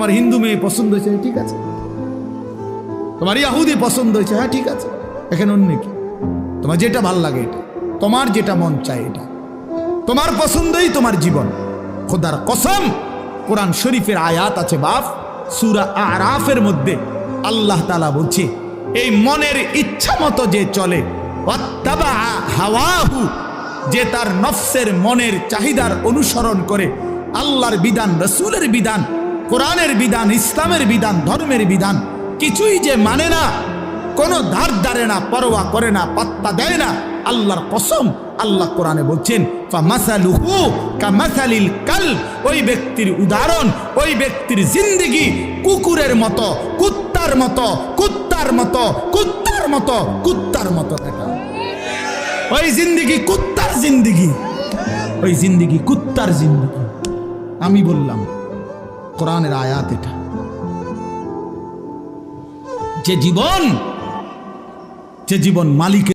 তোমার হিন্দু মেয়ে পছন্দ হয়েছে, ঠিক আছে। তোমার ইয়াহুদি পছন্দ হয়েছে, হ্যাঁ ঠিক আছে। এখানে অন্য কি? তোমার যেটা ভাল লাগে এটা, তোমার যেটা মন চায় এটা, তোমার পছন্দই তোমার জীবন। খোদার কসম, কোরআন শরীফের আয়াত আছে বাপ, সূরা আরাফের মধ্যে আল্লাহ তাআলা বলছে, এই মনের ইচ্ছা মতো যে চলে, ওয়াত্তাবা হাওয়াহু, যে তার নফসের মনের চাহিদার অনুসরণ করে, আল্লাহর বিধান, রাসূলের বিধান, কোরআনের বিধান, ইসলামের বিধান, ধর্মের বিধান কিছুই যে মানে না, কোনো ধার ধারে না, পরোয়া করে না, পাত্তা দেয় না, আল্লাহর কসম, আল্লাহ কোরআনে বলছেন ফামাসালুহু কামাসালিল কালব, ওই ব্যক্তির উদাহরণ, ওই ব্যক্তির জিন্দেগি কুকুরের মতো, কুত্তার মতো, কুত্তার মতো, কুত্তার মতো, কুত্তার মতো। দেখা ওই জিন্দেগি কুত্তার জিন্দেগি, ওই জিন্দেগি কুত্তার জিন্দেগি। আমি বললাম কোরআনের আয়াত এটা। যে জীবন মালিকের